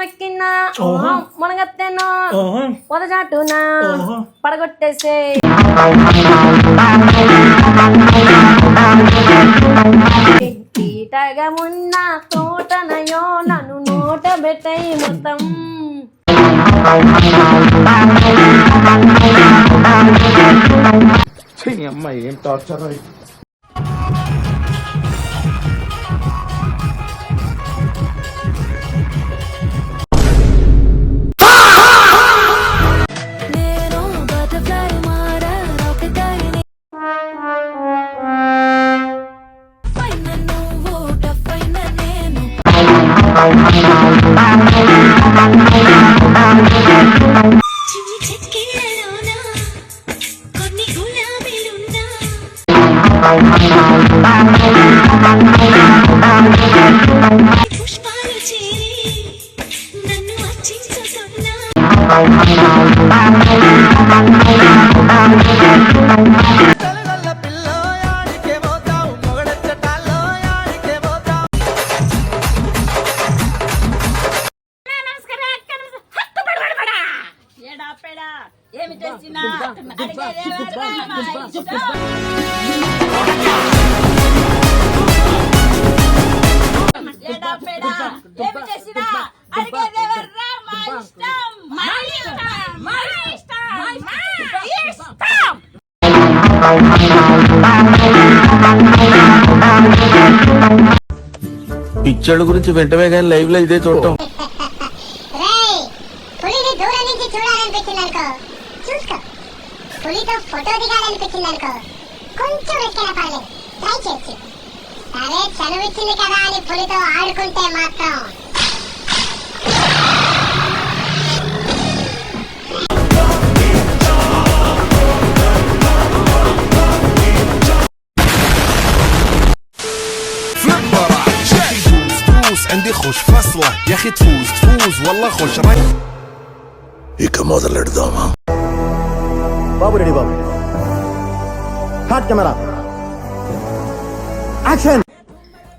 ఎక్కినా మునగత్తెను పొదచాటున పడగొట్టేసే ఈటగా ఉన్న తోటనయో నన్ను నోట పెట్టై మొత్తం అమ్మాయి ఏం టార్చర్ పుష్పాలు చేరి నన్ను అర్చించుతున్నా ఏమి తెచ్చినా పిక్చర్ల గురించి వెంటనే కానీ లైవ్ లో ఇదే చూడటం. పులిని దూరం నుంచి చూడాలనిపించిందనుకో చూసుకో, పులితో ఫోటో దిగాలనిపించిందనుకో కొంచెం వెతికిన పర్లేదు, ట్రై చేయొచ్చు. సరే చనువిచ్చింది కదా అని పులితో ఆడుకుంటే మాత్రం عندي خوش فصلة يا اخي تفوز والله خوش راي ఇక మొదలెడదామా? బాబు రెడీ బాబు, హాట్ కెమెరా యాక్షన్.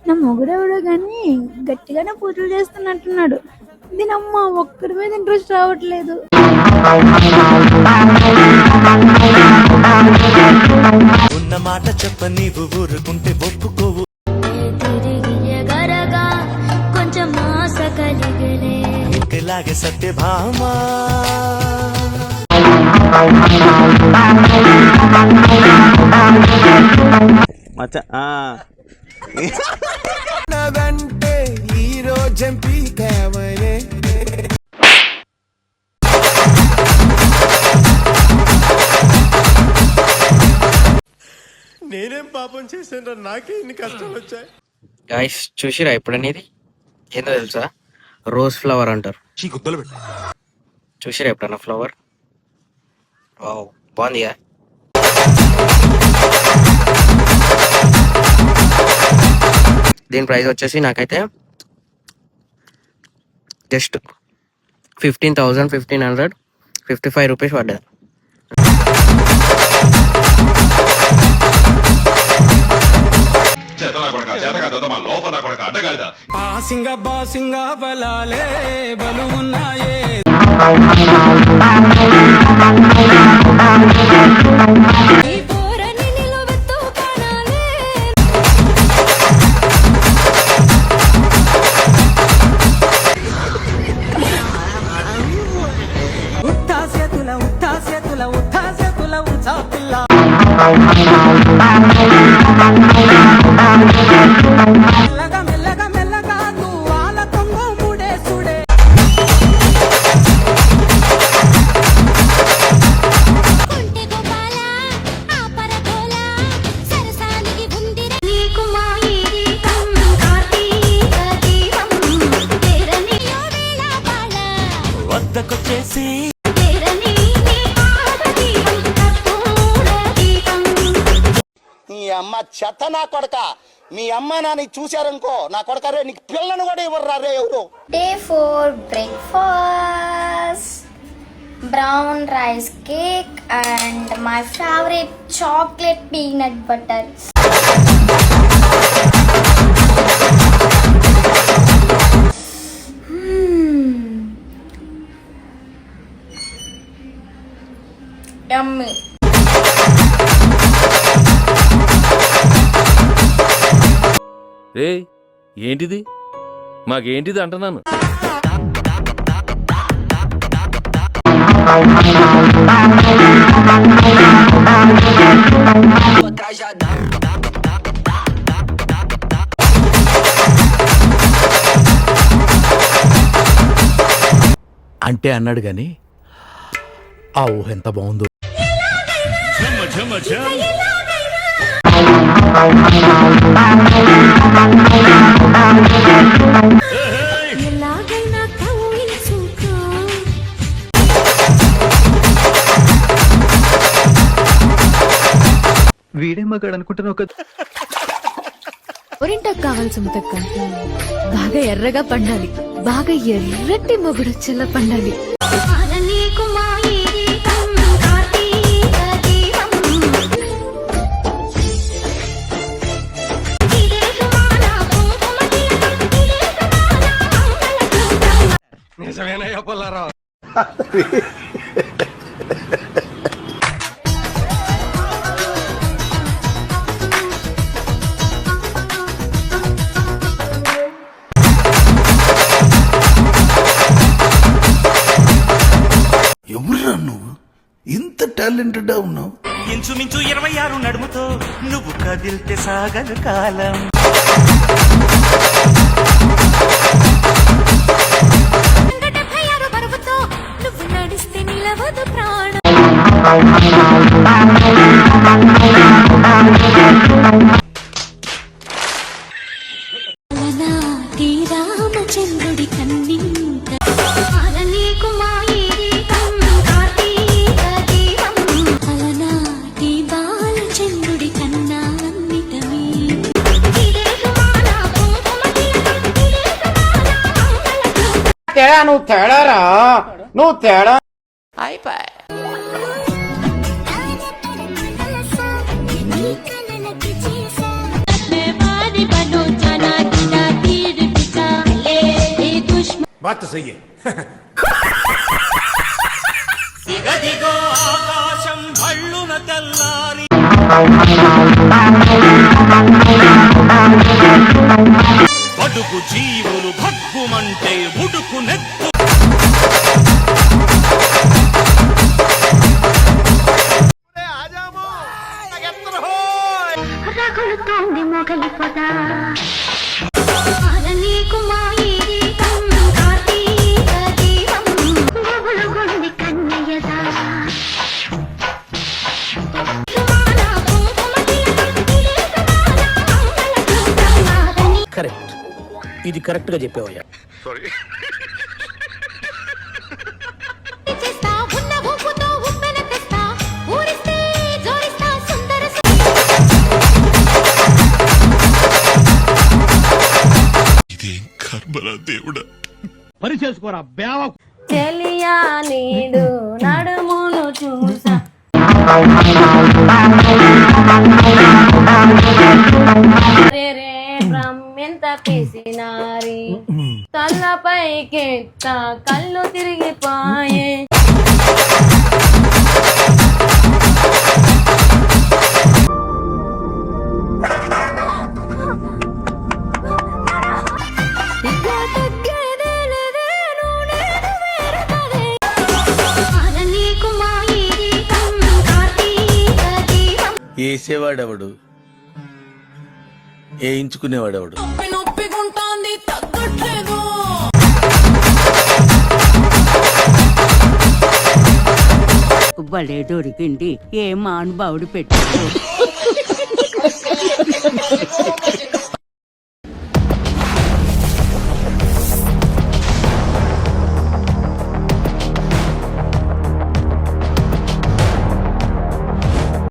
నా మొగుడెవడో కానీ గట్టిగానే పూజలు చేస్తున్నట్టున్నాడు. దీనమ్మ ఒక్కడి మీద ఇంట్రెస్ట్ రావట్లేదు. ఉన్న మాట చెప్ప నీవు ఊరుకుంటే ఒప్పుకోవు. కొంచెం ఆశ కలిగలే ఇంకలాగే సత్యభామా నదంటే ఈ రోజంపి కేవలే నేనేం పాపం చేశాను, నాకే ఇన్ని కష్టాలు వచ్చాయి. గైస్ చూసిరా ఎప్పుడనేది ఏందో తెలుసా? రోజ్ ఫ్లవర్ అంటారు. చూసిరా ఎప్పుడన్నా ఫ్లవర్? వావ్ బాగుందిగా. దీని ప్రైస్ వచ్చేసి నాకైతే జస్ట్ 15,155 రూపీస్ పడ్డది. బాసింగా బలాలే బలు ఉన్నాయే. మెల్లగా మెల్లగా వాళ్ళ కొంగ ముడే సుడే. వద్దకొచ్చేసి నీ అమ్మ చెత్త నా కొడక, మీ అమ్మ నాని చూశారనుకో నా కొడక రే నీకు పిల్లను కూడా ఇవ్వరు రే ఎవరు. Day 4 breakfast, brown rice cake and my favourite chocolate peanut butter. ఎమ్మి రే ఏంటిది మాకేంటిది అంటున్నాను. అంటే అన్నాడు గాని ఆ ఊహ ఎంత బాగుందో. ఎలాగైనా కవ్వించుకో వీడే మగాడు అనుకుంటున్నావు కదా. ఒరింటాకు కావాలి సుమతక్క. బాగా ఎర్రగా పండాలి, బాగా ఎర్రటి మొగుడు చెల్ల పండాలి. నీకు మా ఈరీతం కార్తీక దీపం ఇదేసుమాన కుంకుమ తిలకం ఇదేసుమాన మంగళ నిజమేనయ్యా పుల్లారావు. ఎవరురా నువ్వు ఇంత టాలెంటెడ్ ఉన్నావు? ఇంచుమించు 26 నడుముతో నువ్వు కదిలితే సాగదు కాలం. బరువుతో నువ్వు నడిస్తే నిలవదు ప్రాణం. అలనాటి రామచంద్రుడి కన్నింత నీకు మా ఈరీతం కార్తీక దీపం అలనాటి బాలచంద్రుడి కన్నా అన్నిటమే ఇదేసుమాన కుంకుమ తిలకం ఇదేసుమాన మంగళ తేడా నువ్వు తేడారా నువ్వు తేడా. బాత్ సయ్యే. దిగదిగో ఆకాశం భళ్ళున తెల్లారి బడుకు జీవులు భగ్గుమంటే ఉడుకు నెత్తు. రగులుతోంది మొగలి పొద నీకు మా ఈరీతం కార్తీక దీపం గుబులుగుంది కన్నయ్యదా కరెక్ట్, ఇది కరెక్ట్ గా చెప్పావయ్యా. చేస్తా ఉన్న ఊపుతో ఉప్పెన తెస్తా ఊరిస్తే జోరిస్తా సుందర ఇదేం కర్మరా దేవుడా. పని చేసుకోరా బేవ. చెలియా నీడు నడుమును చూసా రే రే బ్రహ్మెంత పిసినారి కళ్ళపైకెత్త కళ్ళు తిరిగిపోయే. నీకు మా ఈరీతం కార్తీక దీపం వేసేవాడెవడు, వేయించుకునేవాడెవడు? నొప్పిగుంటాంది తగ్గట్లేదు. బడే దొరికింది ఏ మానుభావుడు పెట్టాడు.